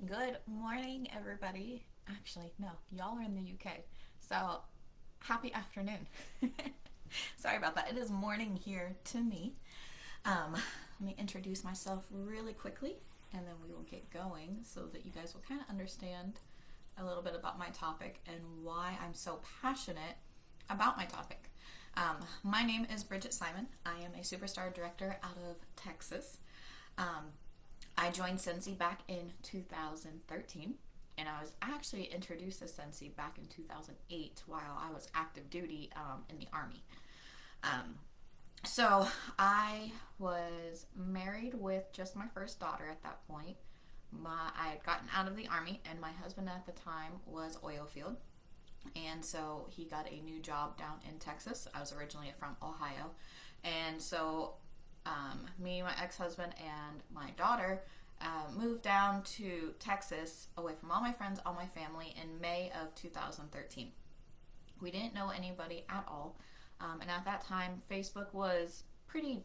Good morning, everybody. Actually, no, y'all are in the UK. So, happy afternoon. Sorry about that. It is morning here to me. Let me introduce myself really quickly and then we will get going so that you guys will kind of understand a little bit about my topic and why I'm so passionate about my topic. My name is Bridget Simon. I am a superstar director out of Texas. Um, I joined Scentsy back in 2013, and I was actually introduced to Scentsy back in 2008 while I was active duty in the Army. Um, so I was married with just my first daughter at that point. I had gotten out of the Army, and my husband at the time was oil field. And so he got a new job down in Texas. I was originally from Ohio. And so me, my ex husband, and my daughter moved down to Texas away from all my friends, all my family in May of 2013. We didn't know anybody at all. And at that time, Facebook was pretty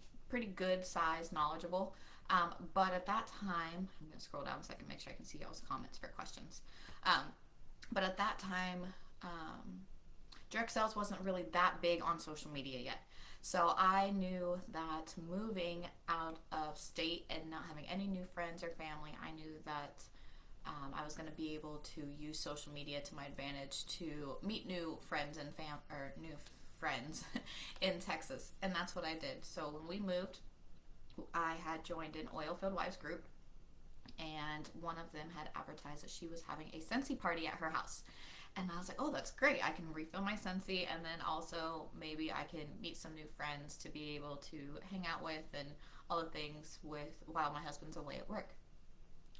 good size, knowledgeable. But at that time, I'm going to scroll down so I can make sure I can see y'all's comments for questions. Um, but at that time, um, direct sales wasn't really that big on social media yet. So I knew that moving out of state and not having any new friends or family, I knew that I was going to be able to use social media to my advantage to meet new friends and new friends in Texas, and that's what I did. So when we moved, I had joined an oilfield wives group, and one of them had advertised that she was having a Scentsy party at her house. And I was like, oh, that's great. I can refill my Scentsy, and then also maybe I can meet some new friends to be able to hang out with and all the things with while my husband's away at work.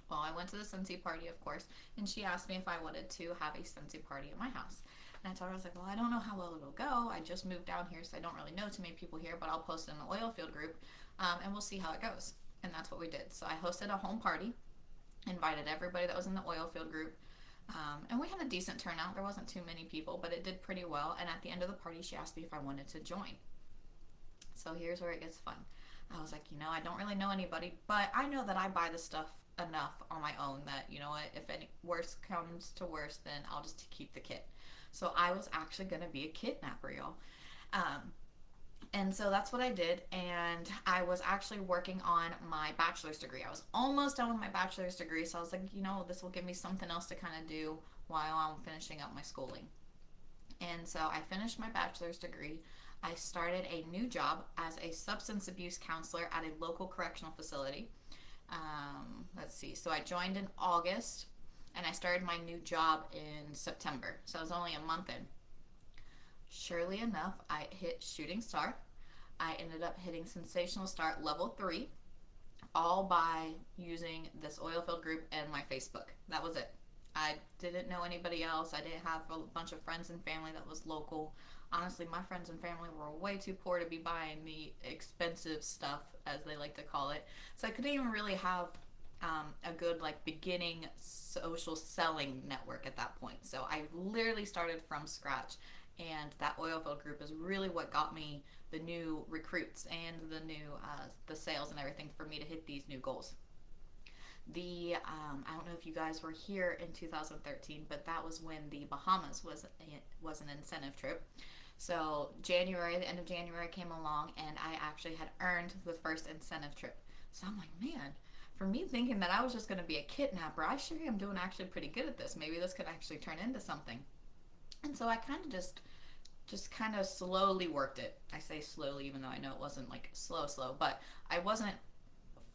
Well, I went to the Scentsy party, of course, and she asked me if I wanted to have a Scentsy party at my house. And I told her, I was like, well, I don't know how well it'll go. I just moved down here, so I don't really know too many people here, but I'll post it in the oil field group, and we'll see how it goes. And that's what we did. So I hosted a home party, invited everybody that was in the oil field group, and we had a decent turnout. There wasn't too many people, but it did pretty well. And at the end of the party, she asked me if I wanted to join. So here's where it gets fun. I was like, I don't really know anybody, but I know that I buy the stuff enough on my own that, what, if any worse comes to worse, then I'll just keep the kit. So I was actually going to be a kidnapper, y'all. Um, and so that's what I did, and I was actually working on my bachelor's degree. I was almost done with my bachelor's degree, so I was like, this will give me something else to kind of do while I'm finishing up my schooling. And so I finished my bachelor's degree. I started a new job as a substance abuse counselor at a local correctional facility. Let's see, so I joined in August, and I started my new job in September, so I was only a month in. Surely enough, I hit shooting star. I ended up hitting sensational start level 3, all by using this oilfield group and my Facebook. That was it. I didn't know anybody else. I didn't have a bunch of friends and family that was local. Honestly, my friends and family were way too poor to be buying the expensive stuff, as they like to call it. So I couldn't even really have a good beginning social selling network at that point. So I literally started from scratch, and that oilfield group is really what got me the new recruits and the sales and everything for me to hit these new goals. I don't know if you guys were here in 2013, but that was when the Bahamas was an incentive trip. So January, the end of January came along, and I actually had earned the first incentive trip. So I'm like, man, for me thinking that I was just going to be a kidnapper, I sure am doing actually pretty good at this. Maybe this could actually turn into something. And so I kind of just kind of slowly worked it. I say slowly, even though I know it wasn't slow, but I wasn't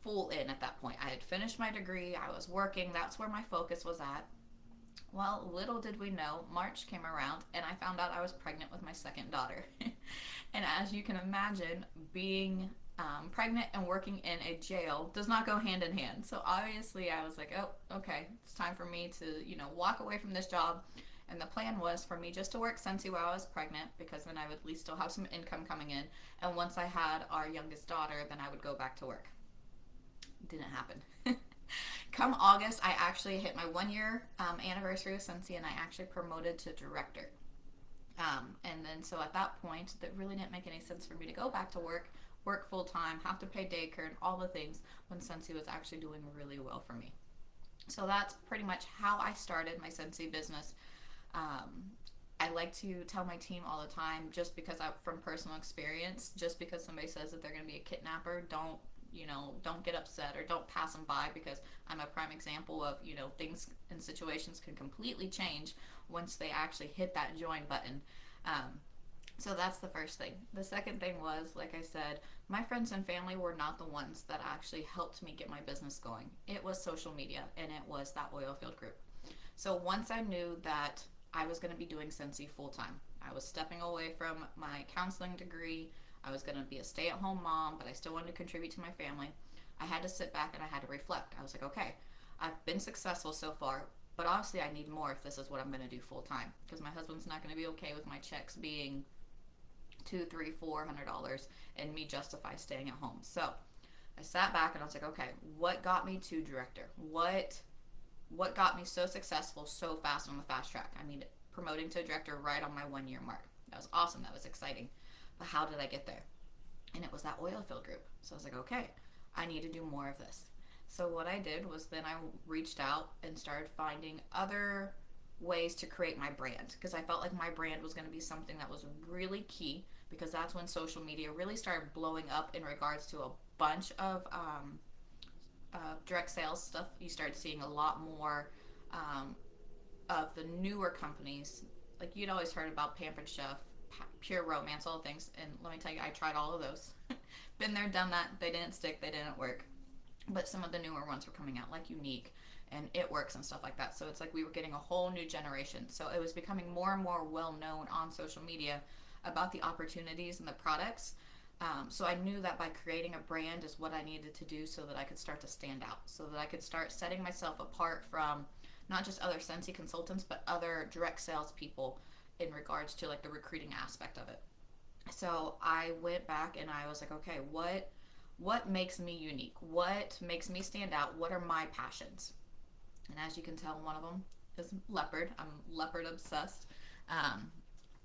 full in at that point. I had finished my degree, I was working, that's where my focus was at. Well, little did we know, March came around, and I found out I was pregnant with my second daughter. And as you can imagine, being pregnant and working in a jail does not go hand in hand. So obviously I was like, oh, okay, it's time for me to, walk away from this job. And the plan was for me just to work Scentsy while I was pregnant, because then I would at least still have some income coming in. And once I had our youngest daughter, then I would go back to work. Didn't happen. Come August, I actually hit my 1 year anniversary of Scentsy, and I actually promoted to director. And then so at that point, that really didn't make any sense for me to go back to work full time, have to pay daycare and all the things when Scentsy was actually doing really well for me. So that's pretty much how I started my Scentsy business. Um, I like to tell my team all the time, just because I, from personal experience, just because somebody says that they're going to be a kidnapper, don't get upset or don't pass them by, because I'm a prime example of, things and situations can completely change once they actually hit that join button. Um, so that's the first thing. The second thing was, like I said, my friends and family were not the ones that actually helped me get my business going. It was social media, and it was that oil field group. So once I knew that I was going to be doing Scentsy full time, I was stepping away from my counseling degree. I was going to be a stay at home mom, but I still wanted to contribute to my family. I had to sit back and I had to reflect. I was like, okay, I've been successful so far, but obviously I need more if this is what I'm going to do full time, because my husband's not going to be okay with my checks being two, three, $400 and me justify staying at home. So I sat back and I was like, okay, what got me to director? What got me so successful so fast on the fast track? I mean, promoting to director right on my 1 year mark. That was awesome. That was exciting. But how did I get there? And it was that oil field group. So I was like, okay, I need to do more of this. So what I did was then I reached out and started finding other ways to create my brand, because I felt like my brand was going to be something that was really key, because that's when social media really started blowing up in regards to a bunch of direct sales stuff. You started seeing a lot more um, of the newer companies. Like, you'd always heard about Pampered Chef, Pure Romance, all the things. And let me tell you, I tried all of those. Been there, done that. They didn't stick. They didn't work. But some of the newer ones were coming out, like Unique and It Works and stuff like that. So it's like we were getting a whole new generation. So it was becoming more and more well known on social media about the opportunities and the products. So I knew that by creating a brand is what I needed to do, so that I could start to stand out, so that I could start setting myself apart from not just other Scentsy consultants, but other direct sales people in regards to like the recruiting aspect of it. So I went back and I was like, okay, what makes me unique? What makes me stand out? What are my passions? And as you can tell, one of them is leopard. I'm leopard obsessed. Um,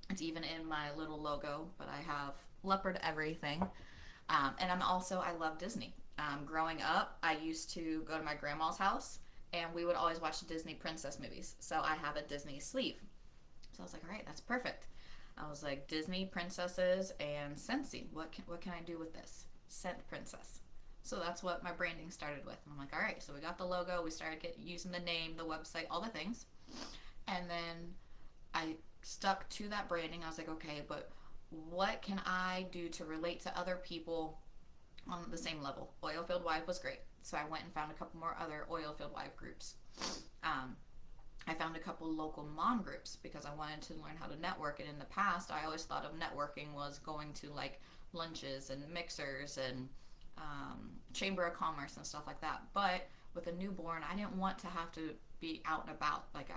it's even in my little logo, but I have leopard everything. And I love Disney. Growing up, I used to go to my grandma's house and we would always watch Disney princess movies. So I have a Disney sleeve. So I was like, all right, that's perfect. I was like, Disney princesses and Scentsy. What can I do with this? Scent princess. So that's what my branding started with. And I'm like, all right, so we got the logo. We started using the name, the website, all the things. And then I stuck to that branding. I was like, okay, but what can I do to relate to other people on the same level? Oilfield Wife was great. So I went and found a couple more other Oilfield Wife groups. I found a couple local mom groups because I wanted to learn how to network. And in the past, I always thought of networking was going to like lunches and mixers and chamber of commerce and stuff like that. But with a newborn, I didn't want to have to be out and about. Like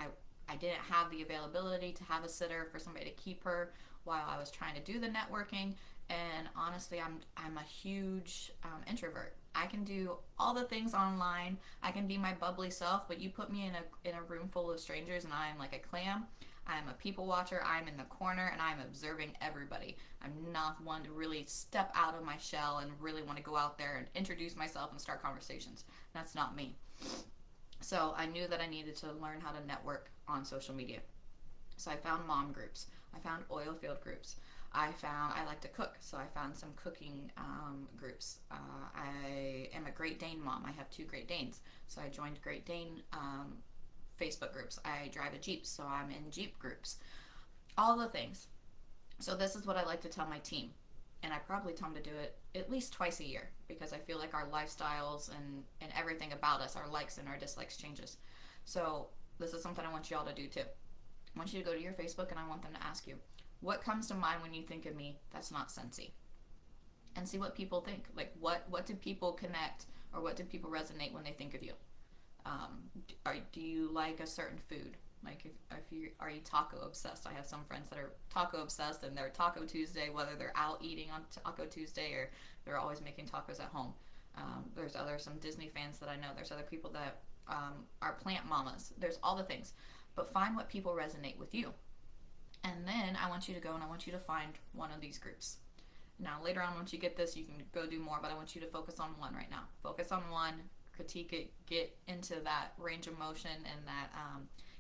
I didn't have the availability to have a sitter for somebody to keep her while I was trying to do the networking. And honestly, I'm a huge introvert. I can do all the things online. I can be my bubbly self, but you put me in a room full of strangers and I'm like a clam. I'm a people watcher. I'm in the corner and I'm observing everybody. I'm not one to really step out of my shell and really want to go out there and introduce myself and start conversations. That's not me. So I knew that I needed to learn how to network on social media. So I found mom groups. I found oil field groups. I like to cook, so I found some cooking groups. I am a Great Dane mom. I have two Great Danes, so I joined Great Dane Facebook groups. I drive a Jeep, so I'm in Jeep groups. All the things. So this is what I like to tell my team, and I probably tell them to do it at least twice a year, because I feel like our lifestyles and everything about us, our likes and our dislikes changes. So this is something I want you all to do too. I want you to go to your Facebook and I want them to ask you, what comes to mind when you think of me that's not Scentsy? And see what people think. Like, what do people connect, or what do people resonate when they think of you? Do you like a certain food? Like, are you taco obsessed? I have some friends that are taco obsessed, and they're Taco Tuesday, whether they're out eating on Taco Tuesday or they're always making tacos at home. There's some Disney fans that I know. There's other people that are plant mamas. There's all the things. But find what people resonate with you. And then I want you to go and I want you to find one of these groups. Now, later on, once you get this, you can go do more, but I want you to focus on one right now. Focus on one, critique it, get into that range of motion and that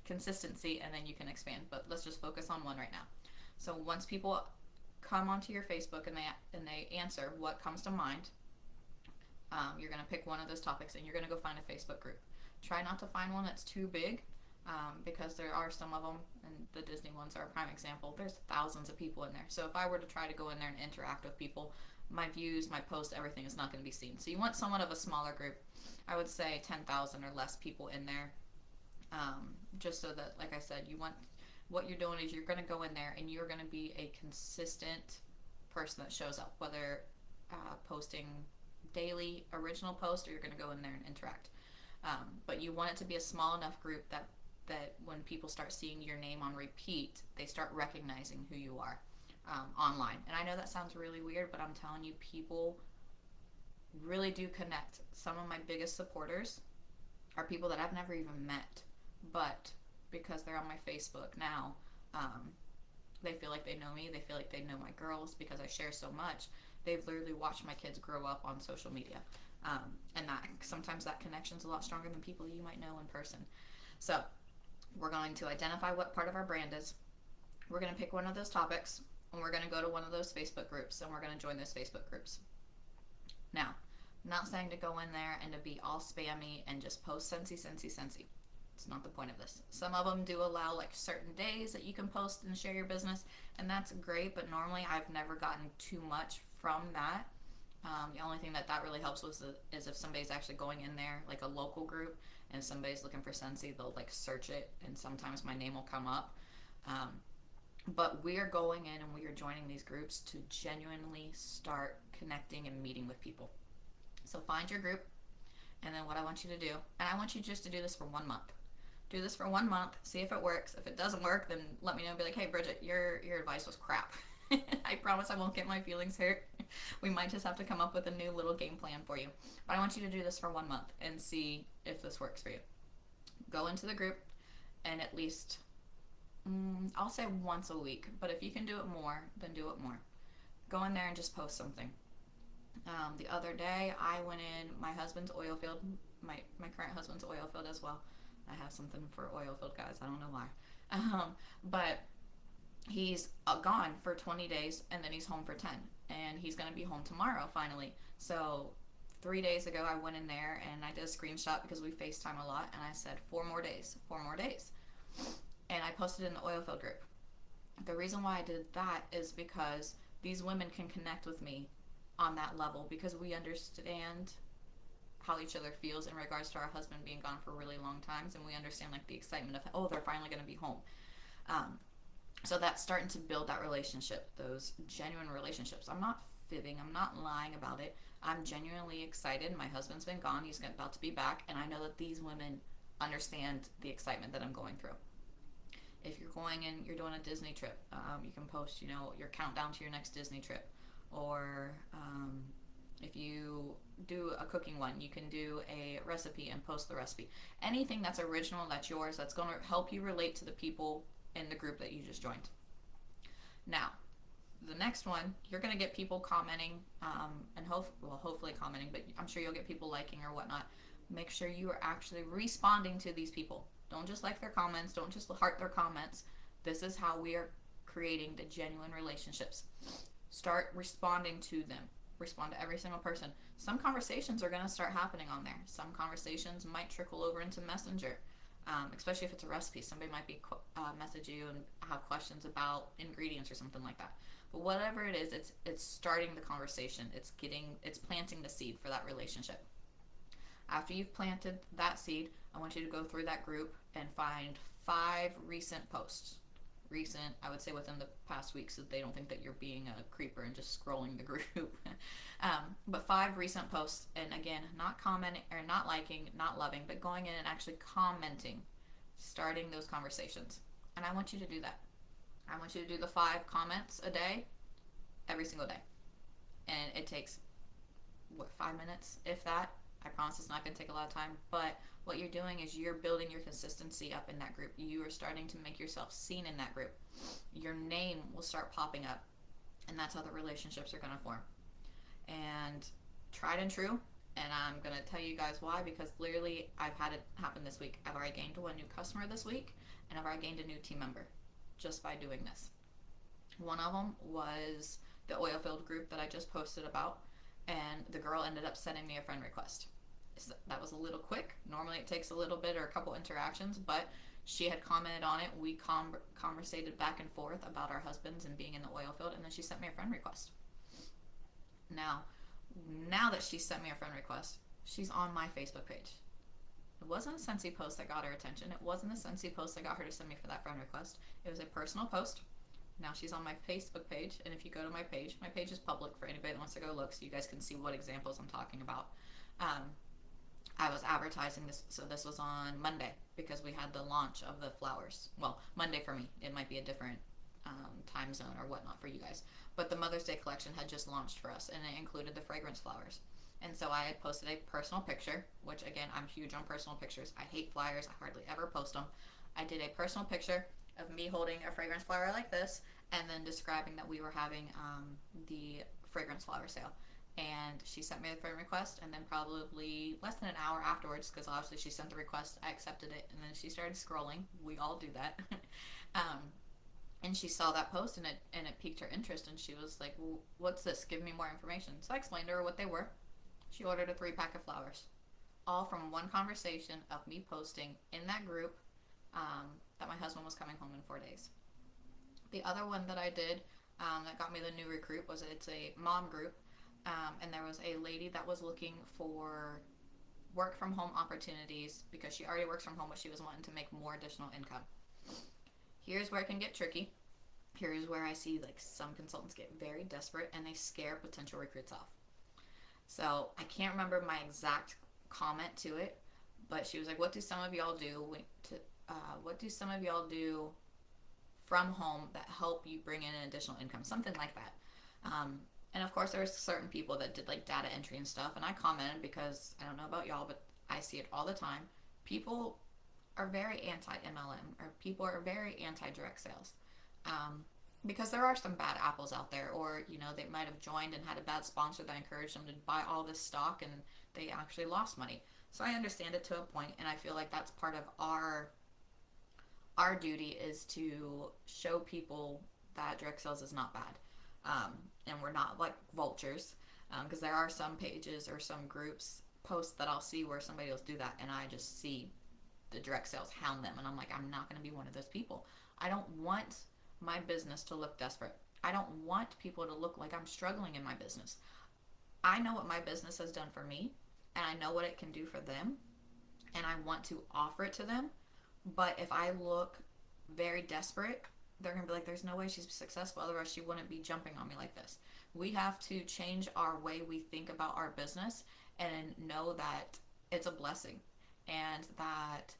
consistency, and then you can expand. But let's just focus on one right now. So once people come onto your Facebook and they answer what comes to mind, you're going to pick one of those topics and you're going to go find a Facebook group. Try not to find one that's too big, because there are some of them, and the Disney ones are a prime example. There's thousands of people in there. So if I were to try to go in there and interact with people, my views, my posts, everything is not going to be seen. So you want somewhat of a smaller group. I would say 10,000 or less people in there, just so that, like I said, what you're doing is you're going to go in there and you're going to be a consistent person that shows up, whether posting daily original posts or you're going to go in there and interact. But you want it to be a small enough group that when people start seeing your name on repeat, they start recognizing who you are online. And I know that sounds really weird, but I'm telling you, people really do connect. Some of my biggest supporters are people that I've never even met, but because they're on my Facebook now, they feel like they know me. They feel like they know my girls because I share so much. They've literally watched my kids grow up on social media. And that sometimes that connection's a lot stronger than people you might know in person. So we're going to identify what part of our brand is. We're going to pick one of those topics, and we're going to go to one of those Facebook groups, and we're going to join those Facebook groups. Now, I'm not saying to go in there and to be all spammy and just post Scentsy. It's not the point of this. Some of them do allow like certain days that you can post and share your business, and that's great, but normally I've never gotten too much from that. The only thing that really helps is if somebody's actually going in there, like a local group, and somebody's looking for Scentsy, they'll like search it, and sometimes my name will come up. But we are going in and we are joining these groups to genuinely start connecting and meeting with people. So find your group, and then what I want you to do, and I want you just to do this for 1 month. Do this for 1 month, see if it works. If it doesn't work, then let me know and be like, hey, Bridget, your advice was crap. I promise I won't get my feelings hurt. We might just have to come up with a new little game plan for you. But I want you to do this for 1 month and see if this works for you. Go into the group and at least, I'll say once a week, but if you can do it more, then do it more. Go in there and just post something. The other day, I went in my husband's oil field, my current husband's oil field as well. I have something for oil field guys. I don't know why. But he's gone for 20 days, and then he's home for 10. And he's going to be home tomorrow, finally. So 3 days ago, I went in there, and I did a screenshot because we FaceTime a lot, and I said, 4 more days. And I posted it in the oil field group. The reason why I did that is because these women can connect with me on that level because we understand how each other feels in regards to our husband being gone for really long times, and we understand like the excitement of, oh, they're finally going to be home. So that's starting to build that relationship, those genuine relationships. I'm not fibbing, I'm not lying about it. I'm genuinely excited. My husband's been gone, he's about to be back, and I know that these women understand the excitement that I'm going through. If you're going in, you're doing a Disney trip, you can post, your countdown to your next Disney trip. Or if you do a cooking one, you can do a recipe and post the recipe. Anything that's original, that's yours, that's going to help you relate to the people in the group that you just joined. Now, the next one, you're going to get people commenting, and hopefully commenting, but I'm sure you'll get people liking or whatnot. Make sure you are actually responding to these people. Don't just like their comments, don't just heart their comments. This is how we are creating the genuine relationships. Start responding to them. Respond to every single person. Some conversations are going to start happening on there. Some conversations might trickle over into Messenger, especially if it's a recipe. Somebody might be message you and have questions about ingredients or something like that. But whatever it is, it's starting the conversation. It's planting the seed for that relationship. After you've planted that seed, I want you to go through that group and find 5 recent posts. Recent, I would say within the past week, so that they don't think that you're being a creeper and just scrolling the group. But 5 recent posts, and again, not commenting or not liking, not loving, but going in and actually commenting, starting those conversations. And I want you to do that. I want you to do the 5 comments a day, every single day. And it takes, 5 minutes, if that. I promise it's not going to take a lot of time, but what you're doing is you're building your consistency up in that group. You are starting to make yourself seen in that group. Your name will start popping up, and that's how the relationships are going to form. And tried and true, And I'm going to tell you guys why, because literally I've had it happen this week. I've already gained one new customer this week, and I've already gained a new team member just by doing this. One of them was the oil filled group that I just posted about, and the girl ended up sending me a friend request. So that was a little quick. Normally it takes a little bit or a couple interactions, but she had commented on it. We conversated back and forth about our husbands and being in the oil field, and then she sent me a friend request. Now that she sent me a friend request, she's on my Facebook page. It wasn't a Scentsy post that got her attention. It wasn't a Scentsy post that got her to send me for that friend request. It was a personal post. Now she's on my Facebook page, and if you go to my page is public for anybody that wants to go look, so you guys can see what examples I'm talking about. I was advertising this, so this was on Monday because we had the launch of the flowers. Well, Monday for me. It might be a different time zone or whatnot for you guys. But the Mother's Day collection had just launched for us, and it included the fragrance flowers. And so I had posted a personal picture, which again, I'm huge on personal pictures. I hate flyers. I hardly ever post them. I did a personal picture of me holding a fragrance flower like this, and then describing that we were having the fragrance flower sale. And she sent me the friend request, and then probably less than an hour afterwards, because obviously she sent the request, I accepted it, and then she started scrolling. We all do that. And she saw that post, and it piqued her interest, and she was like, well, what's this? Give me more information. So I explained to her what they were. She ordered a 3-pack of flowers, all from one conversation of me posting in that group that my husband was coming home in 4 days. The other one that I did that got me the new recruit was it's a mom group, and there was a lady that was looking for work from home opportunities because she already works from home, but she was wanting to make more additional income. Here's where it can get tricky. Here's where I see like some consultants get very desperate and they scare potential recruits off. So I can't remember my exact comment to it, but she was like, what do some of y'all do from home that help you bring in an additional income? Something like that. And of course there were certain people that did like data entry and stuff, and I commented because I don't know about y'all, but I see it all the time. People are very anti-MLM, or people are very anti-direct sales. Because there are some bad apples out there, or they might have joined and had a bad sponsor that encouraged them to buy all this stock and they actually lost money. So I understand it to a point, and I feel like that's part of our duty is to show people that direct sales is not bad. And we're not like vultures, because there are some pages or some groups posts that I'll see where somebody will do that, and I just see the direct sales hound them, and I'm like, I'm not going to be one of those people. I don't want my business to look desperate. I don't want people to look like I'm struggling in my business. I know what my business has done for me, and I know what it can do for them, and I want to offer it to them. But if I look very desperate, they're going to be like, there's no way she's successful, otherwise she wouldn't be jumping on me like this. We have to change our way we think about our business and know that it's a blessing, and that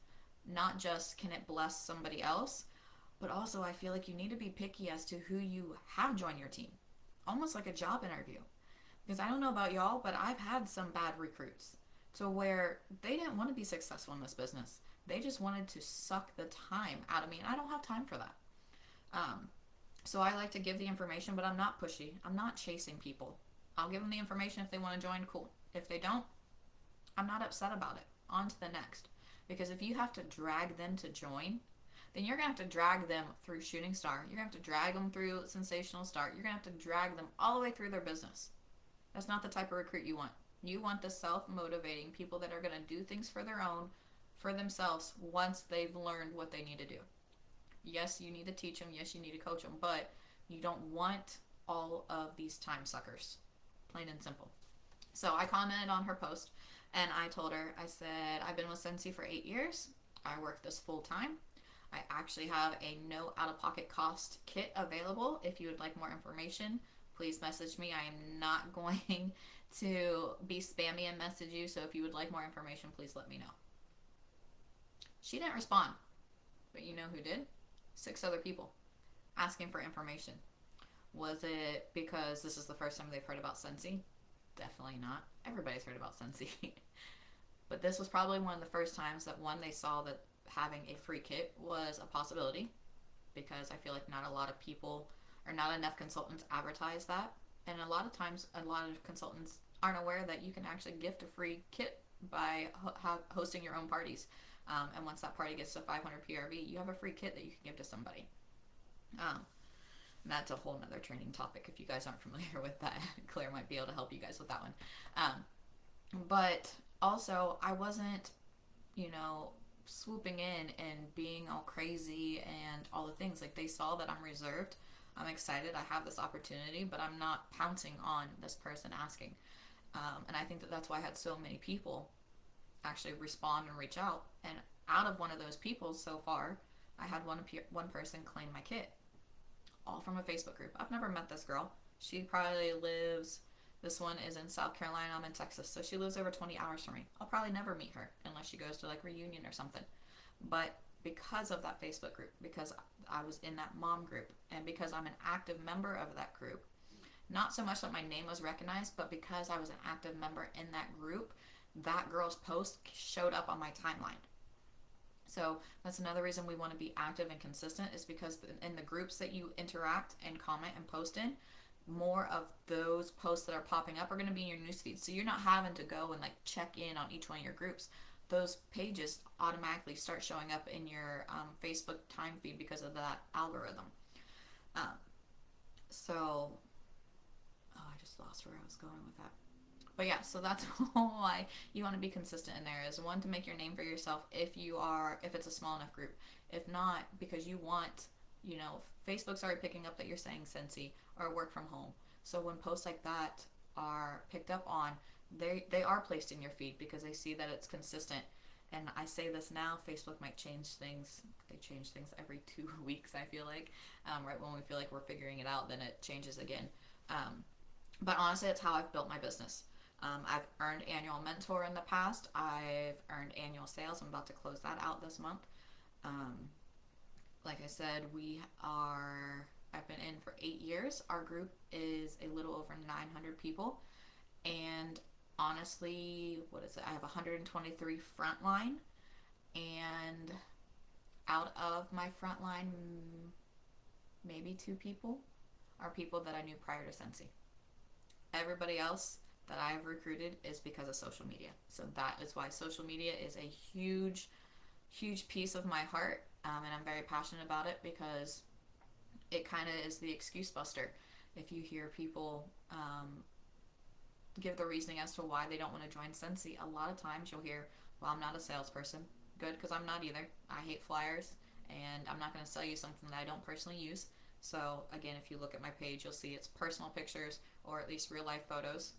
not just can it bless somebody else, but also I feel like you need to be picky as to who you have join your team. Almost like a job interview. Because I don't know about y'all, but I've had some bad recruits to where they didn't want to be successful in this business. They just wanted to suck the time out of me, and I don't have time for that. So I like to give the information, but I'm not pushy. I'm not chasing people. I'll give them the information. If they want to join, cool. If they don't, I'm not upset about it. On to the next. Because if you have to drag them to join, then you're going to have to drag them through Shooting Star. You're going to have to drag them through Sensational Start. You're going to have to drag them all the way through their business. That's not the type of recruit you want. You want the self-motivating people that are going to do things for their own, for themselves, once they've learned what they need to do. Yes, you need to teach them. Yes, you need to coach them. But you don't want all of these time suckers. Plain and simple. So I commented on her post, and I told her, I said, I've been with Scentsy for 8 years. I work this full time. I actually have a no out-of-pocket cost kit available. If you would like more information, please message me. I am not going to be spammy and message you, so if you would like more information, please let me know. She didn't respond, but you know who did? 6 other people asking for information. Was it because this is the first time they've heard about Scentsy? Definitely not. Everybody's heard about Scentsy. But this was probably one of the first times that, one, they saw that having a free kit was a possibility, because I feel like not a lot of people or not enough consultants advertise that. And a lot of times, a lot of consultants aren't aware that you can actually gift a free kit by hosting your own parties. And once that party gets to 500 PRV, you have a free kit that you can give to somebody. Um, that's a whole nother training topic. If you guys aren't familiar with that, Claire might be able to help you guys with that one. But also, I wasn't, you know, swooping in and being all crazy and all the things. Like, they saw that I'm reserved. I'm excited. I have this opportunity, but I'm not pouncing on this person asking. And I think that that's why I had so many people actually respond and reach out. And out of one of those people so far, I had one person claim my kit, all from a Facebook group. I've never met this girl. She probably lives. This one is in South Carolina. I'm in Texas, so she lives over 20 hours from me. I'll probably never meet her unless she goes to like reunion or something. But because of that Facebook group, because I was in that mom group, and because I'm an active member of that group, not so much that my name was recognized, but because I was an active member in that group, that girl's post showed up on my timeline. So that's another reason we want to be active and consistent, is because in the groups that you interact and comment and post in, more of those posts that are popping up are going to be in your newsfeed. So you're not having to go and like check in on each one of your groups. Those pages automatically start showing up in your Facebook time feed because of that algorithm. So, I just lost where I was going with that. But yeah, so that's why you want to be consistent in there, is one, to make your name for yourself if it's a small enough group. If not, because you want, Facebook's already picking up that you're saying Scentsy or work from home. So when posts like that are picked up on, they are placed in your feed because they see that it's consistent. And I say this now, Facebook might change things. They change things every 2 weeks, I feel like. Right when we feel like we're figuring it out, then it changes again. But honestly, it's how I've built my business. I've earned annual mentor in the past. I've earned annual sales. I'm about to close that out this month. Like I said, I've been in for 8 years. Our group is a little over 900 people. And honestly, what is it? I have 123 frontline. And out of my frontline, maybe 2 people are people that I knew prior to Scentsy. Everybody else that I have recruited is because of social media. So that is why social media is a huge, huge piece of my heart. And I'm very passionate about it because it kind of is the excuse buster. If you hear people give the reasoning as to why they don't want to join Scentsy, a lot of times you'll hear, well, I'm not a salesperson. Good, because I'm not either. I hate flyers, and I'm not going to sell you something that I don't personally use. So again, if you look at my page, you'll see it's personal pictures, or at least real life photos,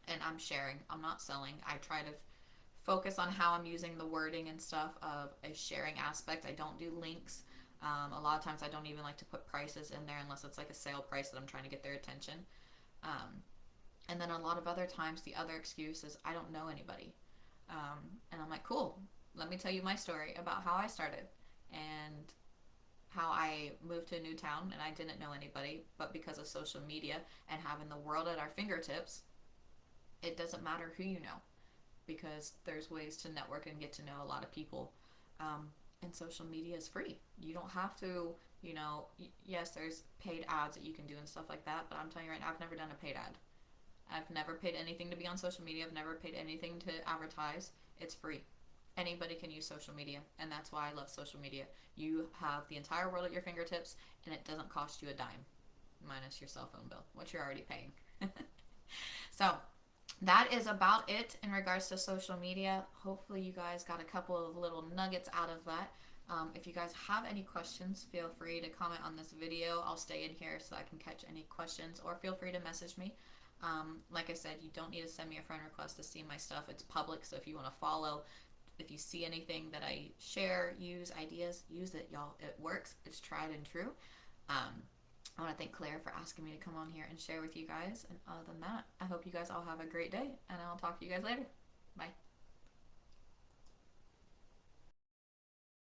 and I'm sharing. I'm not selling. I try to focus on how I'm using the wording and stuff of a sharing aspect. I don't do links. A lot of times I don't even like to put prices in there unless it's like a sale price that I'm trying to get their attention. And then a lot of other times the other excuse is I don't know anybody. And I'm like, cool, let me tell you my story about how I started and how I moved to a new town and I didn't know anybody, but because of social media and having the world at our fingertips, it doesn't matter who you know, because there's ways to network and get to know a lot of people. And social media is free. You don't have to, yes, there's paid ads that you can do and stuff like that, but I'm telling you right now, I've never done a paid ad. I've never paid anything to be on social media. I've never paid anything to advertise. It's free. Anybody can use social media, and that's why I love social media. You have the entire world at your fingertips, and it doesn't cost you a dime, minus your cell phone bill, which you're already paying. So that is about it in regards to social media. Hopefully you guys got a couple of little nuggets out of that. If you guys have any questions, feel free to comment on this video. I'll stay in here so I can catch any questions, or feel free to message me. Like I said, you don't need to send me a friend request to see my stuff. It's public, so if you want to follow, if you see anything that I share, use ideas, use it, y'all. It works. It's tried and true. I want to thank Claire for asking me to come on here and share with you guys. And other than that, I hope you guys all have a great day, and I'll talk to you guys later. Bye.